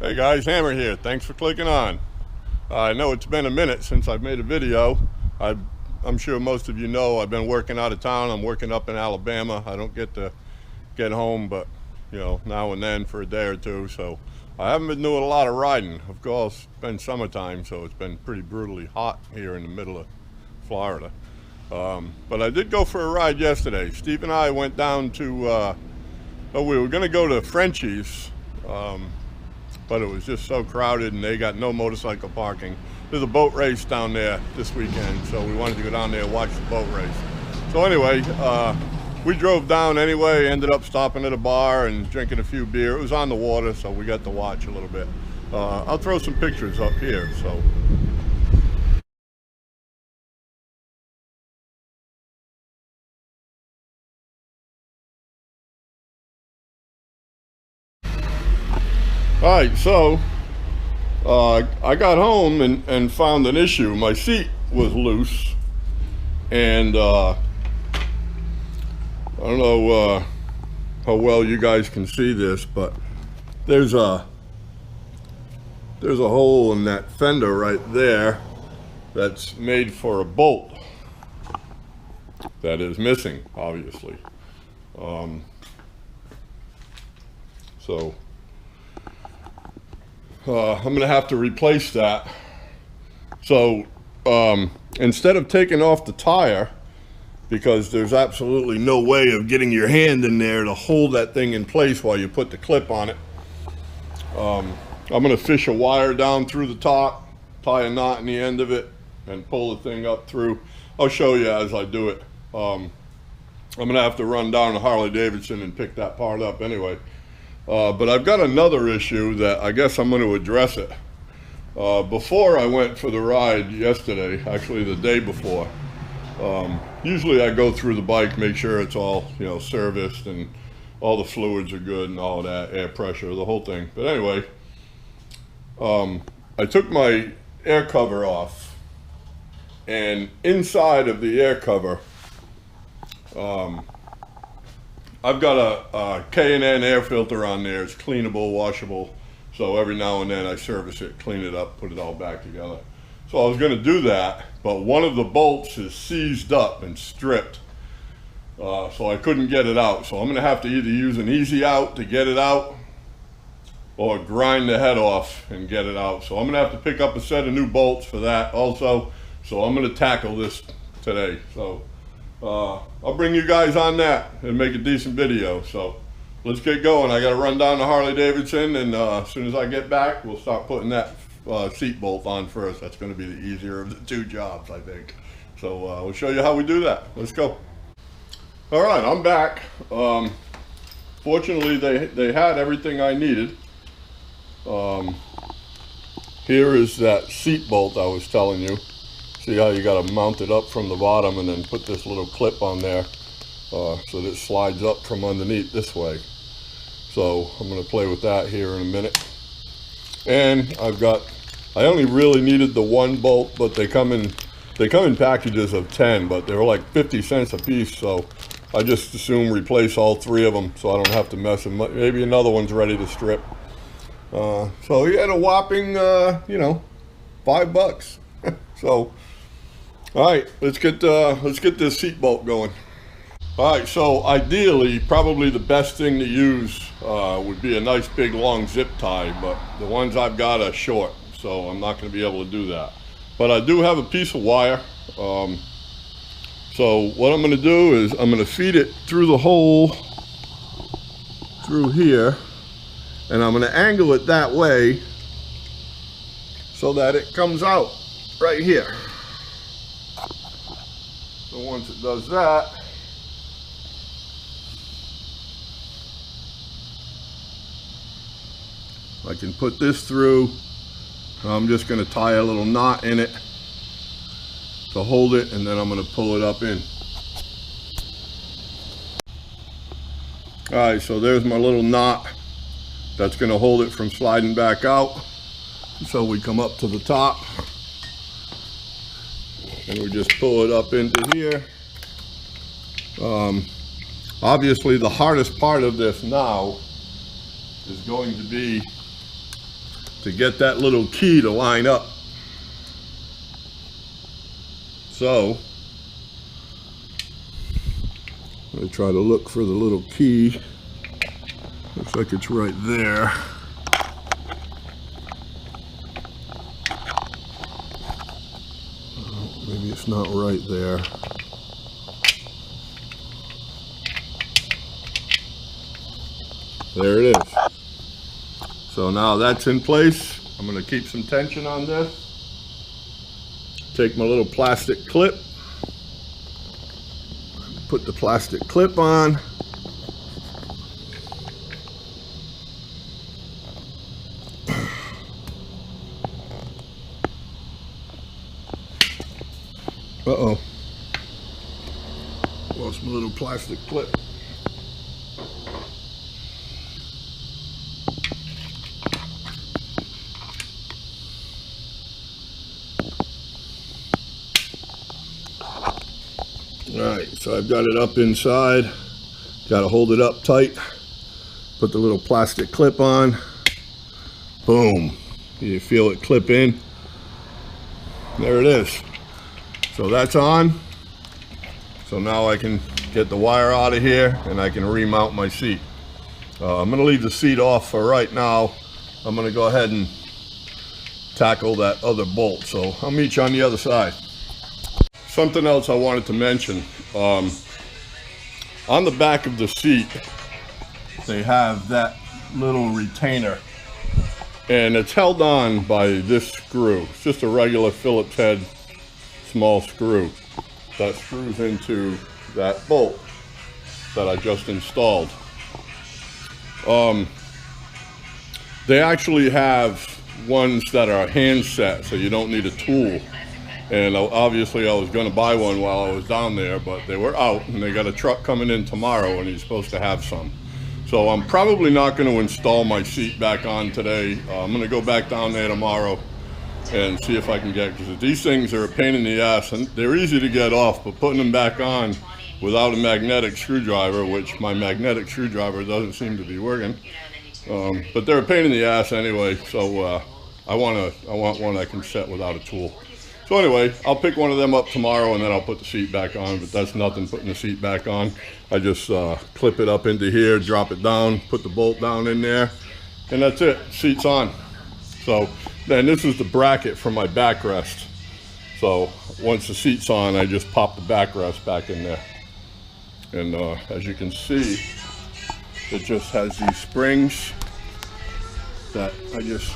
Hey guys, Hammer here. Thanks for clicking on. I know it's been a minute since I've made a video. I'm sure most of you know I've been working out of town. I'm working up in Alabama. I don't get to get home but now and then for a day or two, so I haven't been doing a lot of riding. Of course, it's been summertime, so it's been pretty brutally hot here in the middle of Florida. But I did go for a ride yesterday. Steve and I went down to we were going to go to Frenchie's, but it was just so crowded and they got no motorcycle parking. There's a boat race down there this weekend, so we wanted to go down there and watch the boat race. So anyway, we drove down anyway, ended up stopping at a bar and drinking a few beer. It was on the water, so we got to watch a little bit. I'll throw some pictures up here. So. All right, so I got home and found an issue. My seat was loose, and I don't know how well you guys can see this, but there's a hole in that fender right there that's made for a bolt that is missing, obviously. So I'm going to have to replace that. So instead of taking off the tire, because there's absolutely no way of getting your hand in there to hold that thing in place while you put the clip on it, I'm going to fish a wire down through the top, tie a knot in the end of it, and pull the thing up through. I'll show you as I do it. I'm going to have to run down to Harley-Davidson and pick that part up anyway. But I've got another issue that I guess I'm going to address it. Before I went for the ride yesterday, actually the day before, usually I go through the bike, make sure it's all, serviced and all the fluids are good and all that, air pressure, the whole thing. But anyway, I took my air cover off, and inside of the air cover, I've got a K&N air filter on there. It's cleanable, washable. So every now and then I service it, clean it up, put it all back together. So I was going to do that, but one of the bolts is seized up and stripped. So I couldn't get it out. So I'm going to have to either use an easy out to get it out or grind the head off and get it out. So I'm going to have to pick up a set of new bolts for that also. So I'm going to tackle this today. So I'll bring you guys on that and make a decent video. So let's get going. I got to run down to Harley-Davidson, and as soon as I get back, we'll start putting that seat bolt on first. That's going to be the easier of the two jobs, I think. So we'll show you how we do that. Let's go. All right, I'm back. Fortunately, they had everything I needed. Here is that seat bolt I was telling you. See how you got to mount it up from the bottom and then put this little clip on there so that it slides up from underneath this way. So I'm going to play with that here in a minute. And I only really needed the one bolt, but they come in packages of 10, but they were like 50 cents a piece. So I just assume replace all three of them so I don't have to mess them up. Maybe another one's ready to strip. So he had a whopping, $5. So. All right, let's get this seat bolt going. All right, so ideally, probably the best thing to use would be a nice big long zip tie, but the ones I've got are short, so I'm not going to be able to do that. But I do have a piece of wire. So what I'm going to do is I'm going to feed it through the hole through here, and I'm going to angle it that way so that it comes out right here. So once it does that, I can put this through. I'm just going to tie a little knot in it to hold it, and then I'm going to pull it up in. All right, so there's my little knot that's going to hold it from sliding back out. So we come up to the top. And we just pull it up into here. Obviously the hardest part of this now is going to be to get that little key to line up. So I'm going to try to look for the little key. Looks like it's right there. Oh, maybe it's not right there. There it is. So now that's in place. I'm going to keep some tension on this. Take my little plastic clip. Put the plastic clip on. Uh-oh. Lost my little plastic clip. Alright, so I've got it up inside. Got to hold it up tight. Put the little plastic clip on. Boom. You feel it clip in. There it is. So that's on. So now I can get the wire out of here and I can remount my seat. I'm going to leave the seat off for right now. I'm going to go ahead and tackle that other bolt. So I'll meet you on the other side. Something else I wanted to mention. On the back of the seat, they have that little retainer. And it's held on by this screw. It's just a regular Phillips head small screw that screws into that bolt that I just installed. They actually have ones that are hand set, so you don't need a tool. And obviously I was going to buy one while I was down there, but they were out, and they got a truck coming in tomorrow and he's supposed to have some. So I'm probably not going to install my seat back on today. I'm going to go back down there tomorrow and see if I can get, because these things are a pain in the ass, and they're easy to get off, but putting them back on without a magnetic screwdriver, which my magnetic screwdriver doesn't seem to be working, but they're a pain in the ass anyway. So I want one I can set without a tool. So anyway, I'll pick one of them up tomorrow and then I'll put the seat back on, but that's nothing putting the seat back on. I just clip it up into here, drop it down, put the bolt down in there, and that's it. Seat's on. So then this is the bracket for my backrest. So once the seat's on, I just pop the backrest back in there. And as you can see, it just has these springs that I just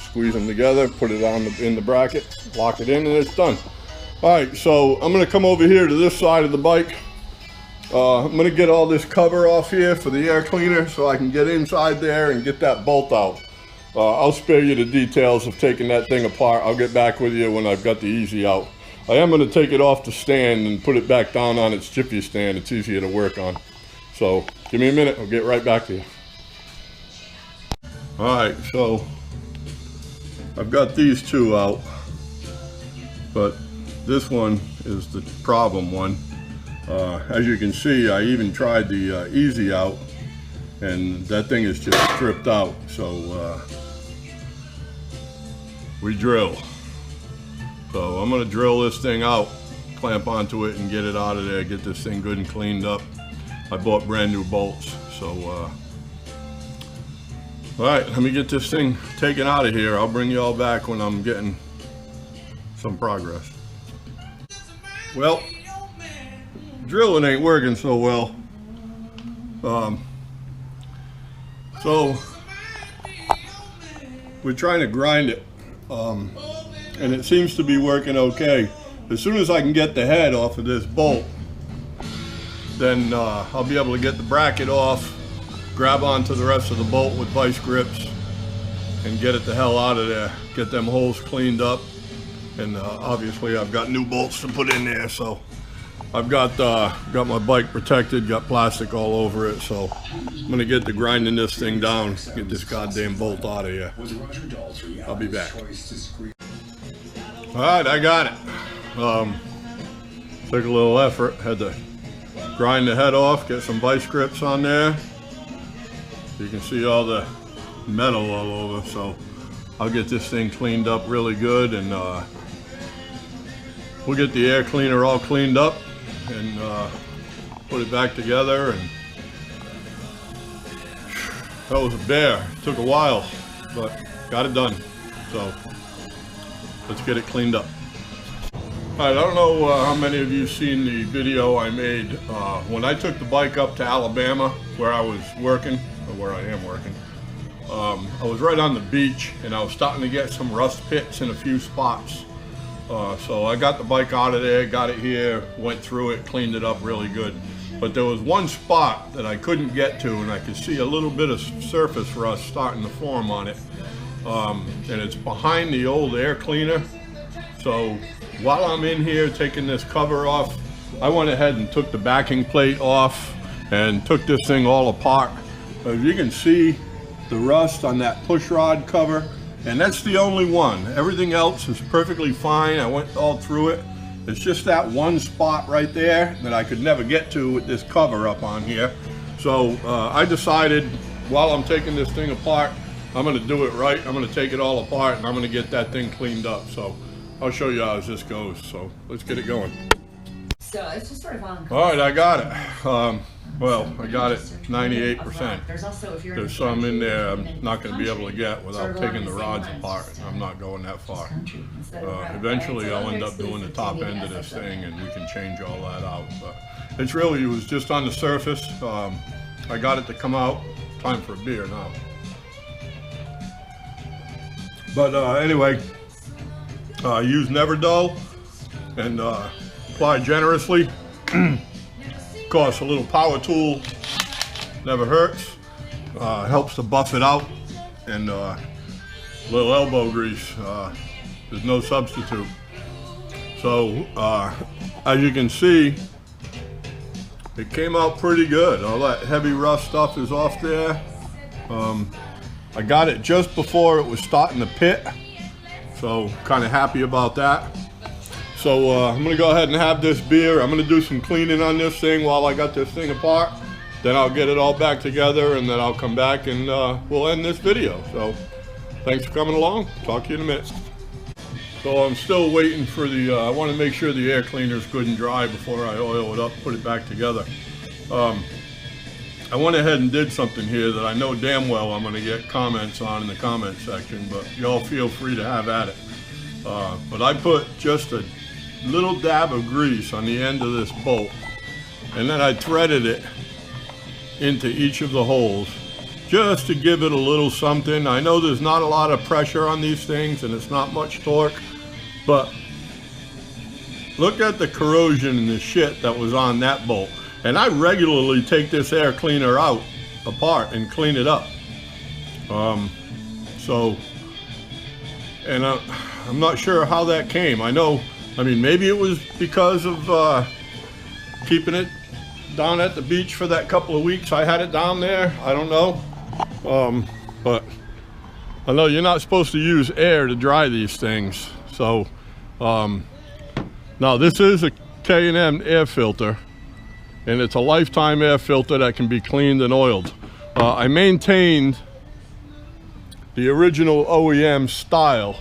squeeze them together, put it on in the bracket, lock it in, and it's done. All right, so I'm gonna come over here to this side of the bike. I'm gonna get all this cover off here for the air cleaner so I can get inside there and get that bolt out. I'll spare you the details of taking that thing apart. I'll get back with you when I've got the easy out. I am gonna take it off the stand and put it back down on its jiffy stand. It's easier to work on. So give me a minute, I'll get right back to you. All right, so I've got these two out, but this one is the problem one. As you can see, I even tried the easy out, and that thing is just stripped out. So we drill. So I'm gonna drill this thing out, clamp onto it and get it out of there, get this thing good and cleaned up. I bought brand new bolts. So all right, let me get this thing taken out of here. I'll bring you all back when I'm getting some progress. Well, drilling ain't working so well. So we're trying to grind it, and it seems to be working okay. As soon as I can get the head off of this bolt, then I'll be able to get the bracket off, grab onto the rest of the bolt with vice grips, and get it the hell out of there. Get them holes cleaned up, and obviously I've got new bolts to put in there. So I've got my bike protected, got plastic all over it. So I'm gonna get to grinding this thing down, get this goddamn bolt out of here. I'll be back. All right, I got it. Took a little effort, had to grind the head off, get some vice grips on there. You can see all the metal all over, so I'll get this thing cleaned up really good, and we'll get the air cleaner all cleaned up and put it back together. And that was a bear. It took a while, but got it done. So let's get it cleaned up. All right, I don't know how many of you seen the video I made when I took the bike up to Alabama, where I was working, or where I am working. I was right on the beach, and I was starting to get some rust pits in a few spots. So I got the bike out of there, got it here, went through it, cleaned it up really good. But there was one spot that I couldn't get to, and I could see a little bit of surface rust starting to form on it. And it's behind the old air cleaner. So while I'm in here taking this cover off, I went ahead and took the backing plate off and took this thing all apart. As you can see, the rust on that push rod cover, and that's the only one. Everything else is perfectly fine. I went all through it. It's just that one spot right there that I could never get to with this cover up on here. So I decided while I'm taking this thing apart, I'm gonna do it right. I'm gonna take it all apart and I'm gonna get that thing cleaned up. So I'll show you how this goes. So let's get it going. So it's just sort of on. All right, I got it. Well, I got it 98%. There's some in there I'm not going to be able to get without taking the rods apart. I'm not going that far. Eventually, I'll end up doing the top end of this thing, and we can change all that out. But it was just on the surface. I got it to come out. Time for a beer now. But anyway, use Never Dull and apply generously. Of course, a little power tool never hurts. Helps to buff it out, and a little elbow grease. There's no substitute. So as you can see, it came out pretty good. All that heavy rough stuff is off there. I got it just before it was starting to pit, so kind of happy about that. So I'm gonna go ahead and have this beer. I'm gonna do some cleaning on this thing while I got this thing apart. Then I'll get it all back together, and then I'll come back and we'll end this video. So thanks for coming along. Talk to you in a minute. So I'm still waiting for the, I wanna make sure the air cleaner is good and dry before I oil it up, put it back together. I went ahead and did something here that I know damn well I'm gonna get comments on in the comment section, but y'all feel free to have at it. But I put just a little dab of grease on the end of this bolt, and then I threaded it into each of the holes just to give it a little something. I know there's not a lot of pressure on these things and it's not much torque, but look at the corrosion and the shit that was on that bolt. And I regularly take this air cleaner out apart and clean it up. I'm not sure how that came. I mean, maybe it was because of keeping it down at the beach for that couple of weeks I had it down there. I don't know. But I know you're not supposed to use air to dry these things. So now this is a K&M air filter, and it's a lifetime air filter that can be cleaned and oiled. I maintained the original OEM style.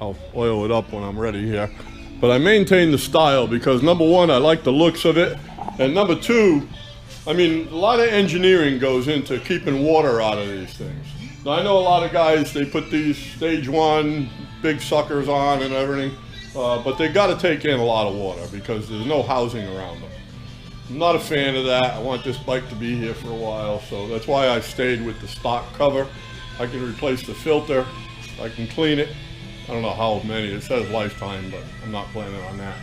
I'll oil it up when I'm ready here. But I maintain the style because number one, I like the looks of it. And number two, I mean, a lot of engineering goes into keeping water out of these things. Now I know a lot of guys, they put these stage 1 big suckers on and everything, but they gotta take in a lot of water because there's no housing around them. I'm not a fan of that. I want this bike to be here for a while, so that's why I stayed with the stock cover. I can replace the filter, I can clean it. I don't know how many, it says lifetime, but I'm not planning on that.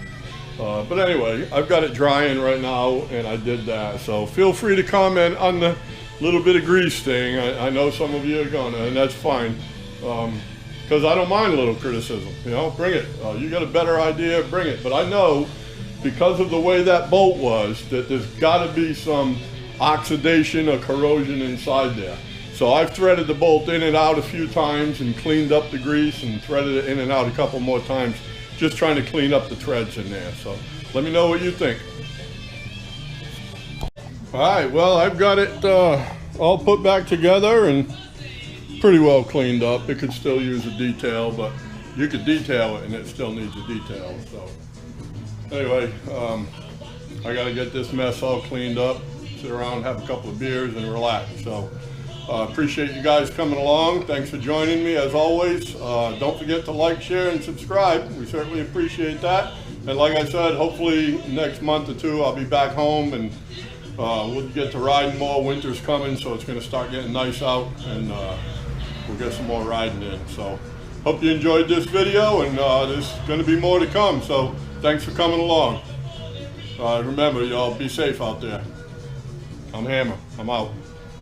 But anyway, I've got it drying right now, and I did that. So feel free to comment on the little bit of grease thing. I know some of you are gonna, and that's fine. Because I don't mind a little criticism, you know, bring it. You got a better idea, bring it. But I know, because of the way that bolt was, that there's gotta be some oxidation or corrosion inside there. So I've threaded the bolt in and out a few times and cleaned up the grease and threaded it in and out a couple more times, just trying to clean up the threads in there. So let me know what you think. All right, well, I've got it all put back together and pretty well cleaned up. It could still use a detail, but you could detail it and it still needs a detail. So anyway, I got to get this mess all cleaned up, sit around, have a couple of beers and relax. So appreciate you guys coming along. Thanks for joining me as always. Don't forget to like, share, and subscribe. We certainly appreciate that. And like I said, hopefully next month or two I'll be back home and we'll get to riding more. Winter's coming, so it's going to start getting nice out, and we'll get some more riding in. So hope you enjoyed this video, and there's going to be more to come. So thanks for coming along. Remember, y'all, be safe out there. I'm Hammer. I'm out.